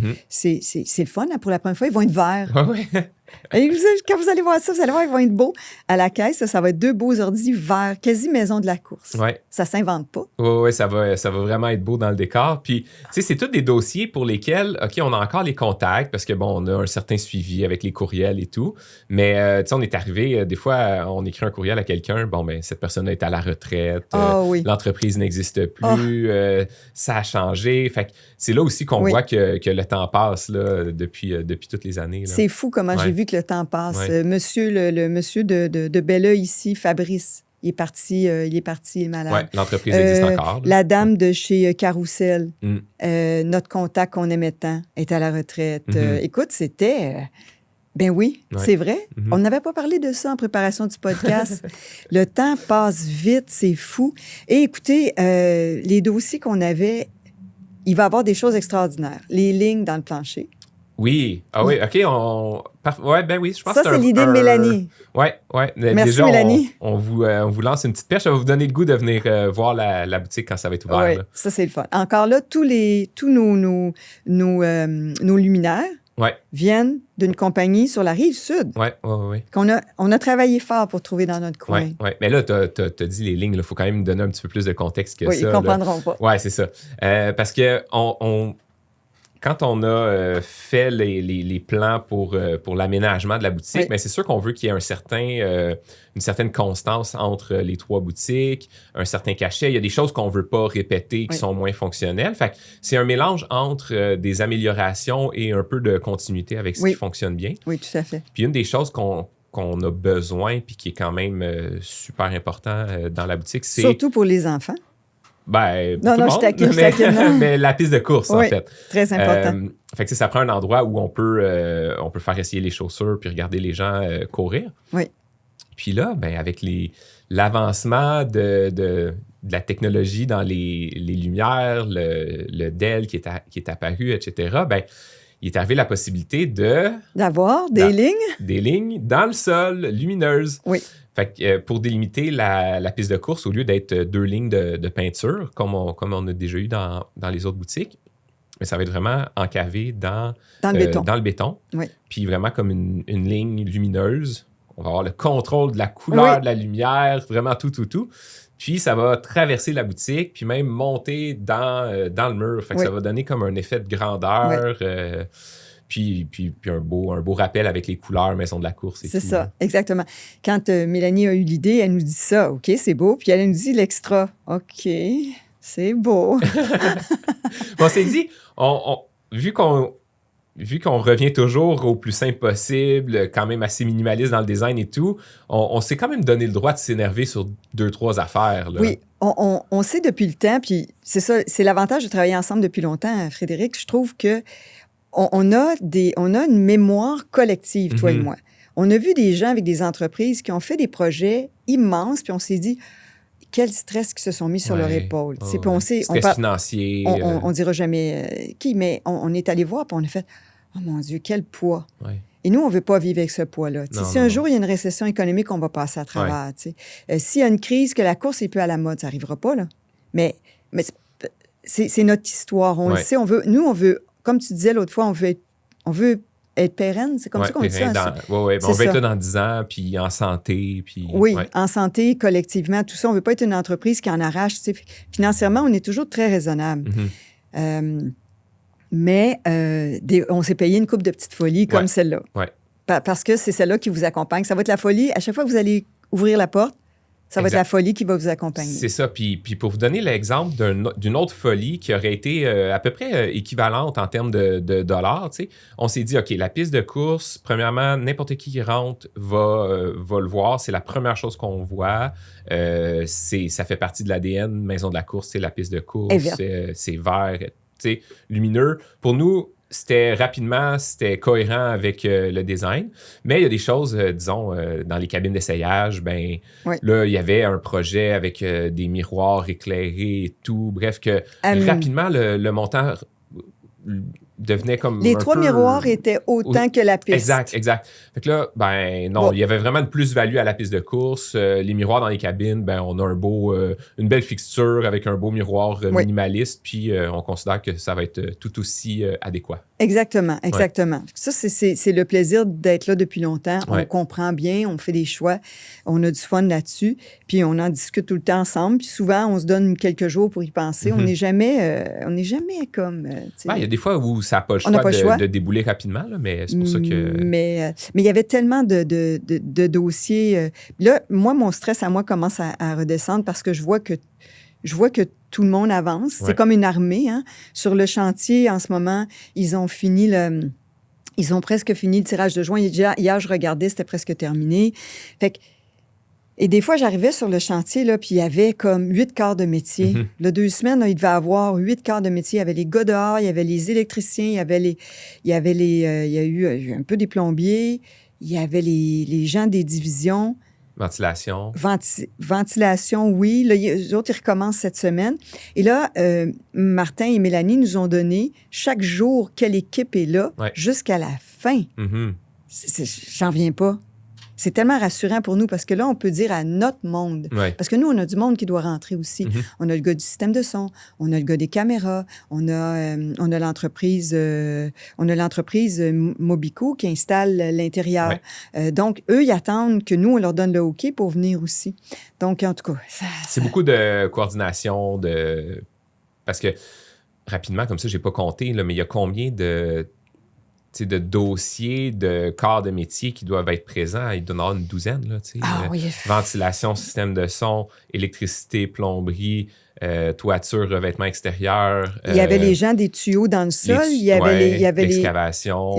le fun. Hein? Pour la première fois, ils vont être verts. Oui. Et quand vous allez voir ça, vous allez voir, ils vont être beaux. À la caisse, ça va être 2 beaux ordi verts, quasi maison de la course. Ouais. Ça ne s'invente pas. Oui, ça va vraiment être beau dans le décor. Puis, tu sais, c'est tous des dossiers pour lesquels, OK, on a encore les contacts parce que, bon, on a un certain suivi avec les courriels et tout. Mais, tu sais, on est arrivé, des fois, on écrit un courriel à quelqu'un, bon, ben cette personne est à la retraite, l'entreprise n'existe plus, ça a changé. Fait que c'est là aussi qu'on voit que le temps passe là, depuis toutes les années. Là. C'est fou comment j'ai vu que le temps passe. Le monsieur de Belleuil ici, Fabrice, il est parti, il est malade. Oui, l'entreprise existe encore. Là. La dame de chez Carousel, notre contact qu'on aimait tant, est à la retraite. Écoute, c'était... Ben oui, c'est vrai. On n'avait pas parlé de ça en préparation du podcast. Le temps passe vite, c'est fou. Et écoutez, les dossiers qu'on avait, il va y avoir des choses extraordinaires. Les lignes dans le plancher. Oui. Ah oui, OK. Ben oui, je pense que c'est l'idée de Mélanie. Oui. Merci, déjà, Mélanie. On vous lance une petite perche. Ça va vous donner le goût de venir voir la boutique quand ça va être ouvert. Oui, là. Ça, c'est le fun. Encore là, tous nos luminaires viennent d'une compagnie sur la rive sud. Oui. On a travaillé fort pour trouver dans notre coin. Oui. Mais là, tu as dit les lignes. Il faut quand même donner un petit peu plus de contexte que ça. Oui, ils ne comprendront pas. Oui, c'est ça. Parce que quand on a fait les plans pour l'aménagement de la boutique, mais c'est sûr qu'on veut qu'il y ait une certaine constance entre les 3 boutiques, un certain cachet. Il y a des choses qu'on ne veut pas répéter qui sont moins fonctionnelles. Fait que c'est un mélange entre des améliorations et un peu de continuité avec ce qui fonctionne bien. Oui, tout à fait. Puis une des choses qu'on a besoin puis qui est quand même super important dans la boutique, c'est... Surtout pour les enfants. Ben, non, je taquine. Mais la piste de course, en fait. Très important. Fait que ça prend un endroit où on peut faire essayer les chaussures puis regarder les gens courir. Oui. Puis là, ben, avec l'avancement de la technologie dans les lumières, le DEL qui est apparu, etc., ben, il est arrivé la possibilité d'avoir des lignes. Des lignes dans le sol, lumineuses. Oui. Fait que pour délimiter la piste de course, au lieu d'être 2 lignes de peinture, comme on a déjà eu dans les autres boutiques, mais ça va être vraiment encavé dans le béton. Oui. Puis vraiment comme une ligne lumineuse. On va avoir le contrôle de la couleur de la lumière, vraiment tout. Puis ça va traverser la boutique, puis même monter dans le mur. Fait que ça va donner comme un effet de grandeur. Puis un beau rappel avec les couleurs maison de la course et tout. C'est ça, exactement. Quand Mélanie a eu l'idée, elle nous dit ça, OK, c'est beau. Puis elle nous dit l'extra, OK, c'est beau. On s'est dit, vu qu'on revient toujours au plus simple possible, quand même assez minimaliste dans le design et tout, on s'est quand même donné le droit de s'énerver sur 2-3 affaires. Là. Oui, on sait depuis le temps, puis c'est ça, c'est l'avantage de travailler ensemble depuis longtemps, Frédéric. Je trouve que on a une mémoire collective, toi et moi. On a vu des gens avec des entreprises qui ont fait des projets immenses, puis on s'est dit, quel stress qu'ils se sont mis sur leur épaule. Puis on sait, stress financier. On dira jamais qui, mais on est allé voir, puis on a fait, Oh mon Dieu, quel poids. Ouais. Et nous, on ne veut pas vivre avec ce poids-là. Si un jour, il y a une récession économique, on va passer à travers. S'il y a une crise, que la course est plus à la mode, ça n'arrivera pas. Là. Mais c'est notre histoire. On le sait. On veut, comme tu disais l'autre fois, on veut être pérenne. C'est comme ça qu'on dit ça. On veut être là dans 10 ans, puis en santé. Puis, en santé, collectivement, tout ça. On ne veut pas être une entreprise qui en arrache. Financièrement, on est toujours très raisonnable. Mais on s'est payé une coupe de petites folies comme celle-là. Ouais. Parce que c'est celle-là qui vous accompagne. Ça va être la folie. À chaque fois que vous allez ouvrir la porte, ça va être la folie qui va vous accompagner. C'est ça. Puis pour vous donner l'exemple d'une autre folie qui aurait été à peu près équivalente en termes de dollars, on s'est dit, OK, la piste de course, premièrement, n'importe qui rentre va le voir. C'est la première chose qu'on voit. Ça fait partie de l'ADN, Maison de la course, c'est la piste de course. C'est vert, lumineux. Pour nous, c'était cohérent avec le design. Mais il y a des choses, disons, dans les cabines d'essayage, là, il y avait un projet avec des miroirs éclairés et tout. Bref, que rapidement, le montant devenait comme les 3 miroirs étaient autant que la piste. Exact. Fait que là, non, il y avait vraiment une plus-value à la piste de course. Les miroirs dans les cabines, on a une belle fixture avec un beau miroir minimaliste, puis on considère que ça va être tout aussi adéquat. Exactement. Ça, c'est le plaisir d'être là depuis longtemps. On comprend bien, on fait des choix, on a du fun là-dessus, puis on en discute tout le temps ensemble. Puis souvent, on se donne quelques jours pour y penser. On n'est jamais comme... il y a des fois où ça n'a pas le choix de débouler rapidement, là, mais c'est pour ça que... Mais il y avait tellement de dossiers. Là, moi, mon stress à moi commence à redescendre parce que je vois que tout le monde avance. C'est comme une armée. Hein? Sur le chantier, en ce moment, ils ont presque fini le tirage de joint. Hier, je regardais, c'était presque terminé. Fait que, et des fois, j'arrivais sur le chantier, là, puis il y avait comme 8 quarts de métier. Là, 2 semaines, là, il devait avoir 8 quarts de métier. Il y avait les gars dehors, il y avait les électriciens, il y a eu un peu des plombiers, il y avait les gens des divisions. Ventilation. Ventilation, oui. Là, les autres, ils recommencent cette semaine. Et là, Martin et Mélanie nous ont donné chaque jour quelle équipe est là jusqu'à la fin. J'en viens pas. C'est tellement rassurant pour nous parce que là, on peut dire à notre monde. Parce que nous, on a du monde qui doit rentrer aussi. On a le gars du système de son, on a le gars des caméras, on a l'entreprise Mobico qui installe l'intérieur. Donc, eux, ils attendent que nous, on leur donne le OK pour venir aussi. Donc, en tout cas... C'est beaucoup de coordination, parce que, rapidement, comme ça, je n'ai pas compté, là, mais il y a combien de dossiers, de corps de métier qui doivent être présents. Il doit y en avoir une douzaine. Là, ventilation, système de son, électricité, plomberie, toiture, revêtement extérieur. Il y avait les gens des tuyaux dans le sol. Il y avait l'excavation.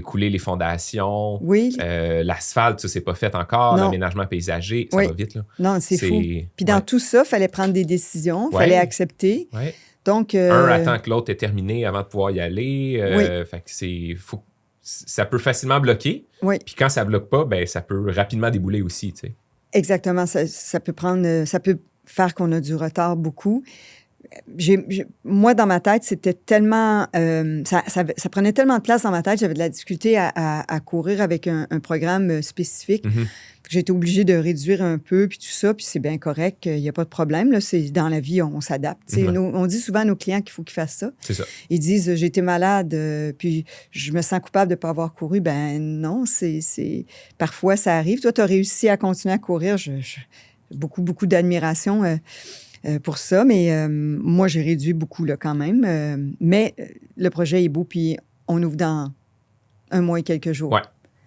Couler les fondations. Oui. L'asphalte, ça, c'est pas fait encore. Non. L'aménagement paysager, ça va vite. Là. Non, c'est fou. Puis dans tout ça, il fallait prendre des décisions, il fallait accepter. Donc, un attend que l'autre est terminé avant de pouvoir y aller. Fait que ça peut facilement bloquer. Puis quand ça bloque pas, ça peut rapidement débouler aussi. T'sais. Exactement. Ça peut faire qu'on a du retard beaucoup. Moi, dans ma tête, c'était tellement... ça prenait tellement de place dans ma tête, j'avais de la difficulté à courir avec un programme spécifique. J'ai été obligée de réduire un peu, puis tout ça, puis c'est bien correct, il n'y a pas de problème. Là, dans la vie, on s'adapte. On dit souvent à nos clients qu'il faut qu'ils fassent ça. C'est ça. Ils disent, j'ai été malade, puis je me sens coupable de ne pas avoir couru. Ben non, parfois, ça arrive. Toi, tu as réussi à continuer à courir. Beaucoup, beaucoup d'admiration pour ça, mais moi, j'ai réduit beaucoup là, quand même. Mais le projet est beau, puis on ouvre dans 1 mois et quelques jours.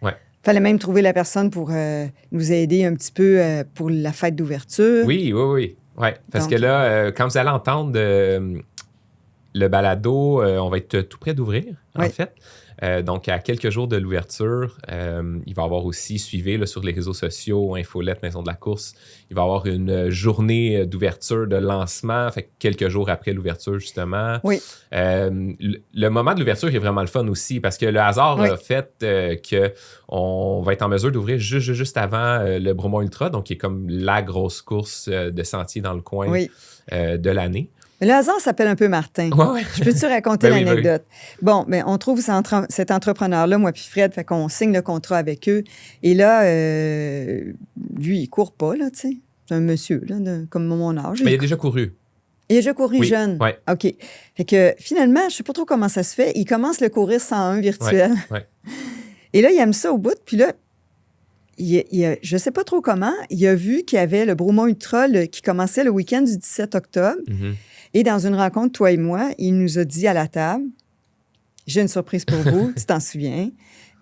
Il fallait même trouver la personne pour nous aider un petit peu pour la fête d'ouverture. Oui. Parce que là, quand vous allez entendre le balado, on va être tout près d'ouvrir, en fait. Donc, à quelques jours de l'ouverture, il va y avoir aussi, suivez là, sur les réseaux sociaux, Infolette, Maison de la course, il va y avoir une journée d'ouverture, de lancement, fait quelques jours après l'ouverture, justement. Le moment de l'ouverture est vraiment le fun aussi, parce que le hasard a fait qu'on va être en mesure d'ouvrir juste avant le Bromont Ultra, donc qui est comme la grosse course de sentier dans le coin de l'année. Mais le hasard s'appelle un peu Martin. Ouais. Je peux-tu raconter Ben oui, l'anecdote? Bon, ben, on trouve cet entrepreneur-là, moi puis Fred, fait qu'on signe le contrat avec eux. Et là, lui, il court pas, là, tu sais. C'est un monsieur, là, comme mon âge. Mais il a déjà couru. Il a déjà couru jeune? Oui. OK. Fait que finalement, je sais pas trop comment ça se fait. Il commence le courir 101 virtuel. Ouais. Et là, il aime ça au bout. Puis là, je sais pas trop comment, il a vu qu'il y avait le Bromont Ultra qui commençait le week-end du 17 octobre. Mm-hmm. Et dans une rencontre, toi et moi, il nous a dit à la table, j'ai une surprise pour vous, tu t'en souviens.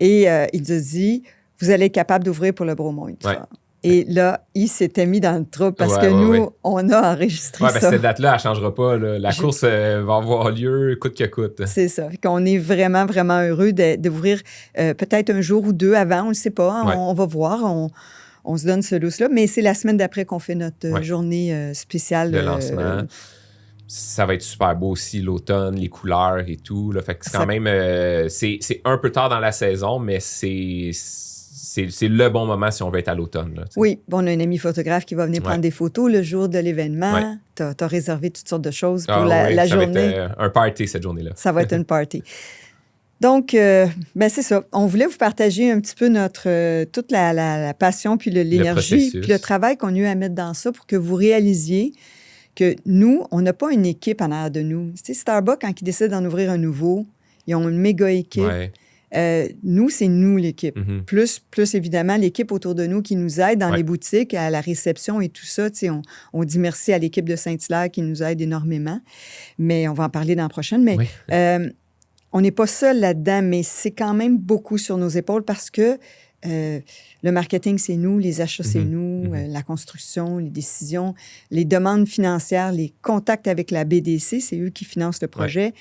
Et il nous a dit, vous allez être capable d'ouvrir pour le Bromont Ultra. Ouais. Et là, il s'était mis dans le trouble parce que nous, on a enregistré ça. Cette date-là, elle ne changera pas. Là. La course va avoir lieu coûte que coûte. C'est ça. On est vraiment, vraiment heureux d'ouvrir peut-être un jour ou deux avant, on ne sait pas. On va voir. On se donne ce lousse-là. Mais c'est la semaine d'après qu'on fait notre journée spéciale. Le lancement. Ça va être super beau aussi, l'automne, les couleurs et tout. Là. Fait que c'est quand même... c'est un peu tard dans la saison, mais c'est le bon moment si on veut être à l'automne. Là, oui, on a un ami photographe qui va venir prendre des photos le jour de l'événement. Ouais. Tu as réservé toutes sortes de choses pour la journée. Ça va être un party cette journée-là. Ça va être une party. Donc, c'est ça. On voulait vous partager un petit peu toute la passion, puis l'énergie, puis le travail qu'on a eu à mettre dans ça pour que vous réalisiez que nous, on n'a pas une équipe en arrière de nous. Tu sais, Starbucks, quand ils décident d'en ouvrir un nouveau, ils ont une méga équipe. Ouais. Nous, c'est nous l'équipe. Mm-hmm. Plus évidemment, l'équipe autour de nous qui nous aide dans les boutiques, à la réception et tout ça. Tu sais, on dit merci à l'équipe de Saint-Hilaire qui nous aide énormément. Mais on va en parler dans la prochaine. Mais on n'est pas seul là-dedans, mais c'est quand même beaucoup sur nos épaules parce que le marketing, c'est nous, les achats, c'est nous, la construction, les décisions, les demandes financières, les contacts avec la BDC, c'est eux qui financent le projet.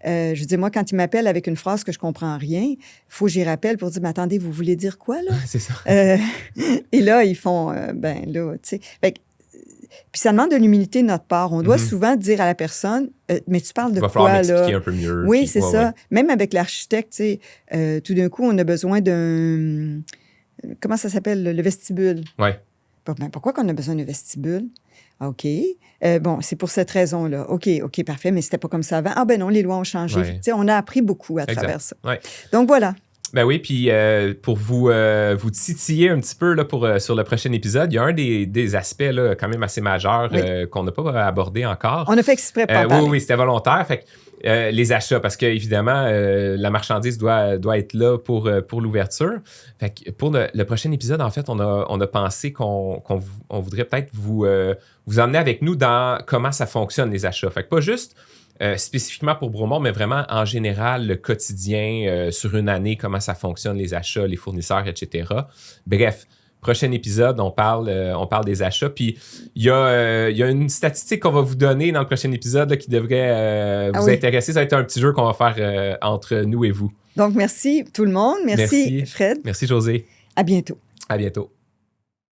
Ouais. Je dis, moi, quand ils m'appellent avec une phrase que je comprends rien, il faut que j'y rappelle pour dire, mais attendez, vous voulez dire quoi, là? C'est ça. Et là, ils font, là, tu sais. Puis ça demande de l'humilité de notre part. On doit souvent dire à la personne, mais tu parles de quoi, là? Il va falloir m'expliquer un peu mieux. Oui, c'est ça. Ouais. Même avec l'architecte, tu sais, tout d'un coup, on a besoin d'un... Comment ça s'appelle? Le vestibule. Oui. Pourquoi qu'on a besoin d'un vestibule? OK. Bon, c'est pour cette raison-là. OK, parfait, mais c'était pas comme ça avant. Ah ben non, les lois ont changé. Ouais. Tu sais, on a appris beaucoup à travers ça. Ouais. Donc, voilà. Ben oui, puis pour vous titiller un petit peu là, sur le prochain épisode, il y a un des aspects là, quand même assez majeurs qu'on n'a pas abordé encore. On a fait exprès pour en parler. Oui, c'était volontaire. Fait que, les achats, parce qu'évidemment, la marchandise doit être là pour l'ouverture. Fait que pour le prochain épisode, en fait, on a pensé qu'on voudrait peut-être vous emmener avec nous dans comment ça fonctionne, les achats. Fait que pas juste... spécifiquement pour Bromont, mais vraiment en général, le quotidien sur une année, comment ça fonctionne, les achats, les fournisseurs, etc. Bref, prochain épisode, on parle des achats. Puis il y a une statistique qu'on va vous donner dans le prochain épisode là, qui devrait vous intéresser. Ça va être un petit jeu qu'on va faire entre nous et vous. Donc, merci tout le monde. Merci Fred. Merci Josée. À bientôt. À bientôt.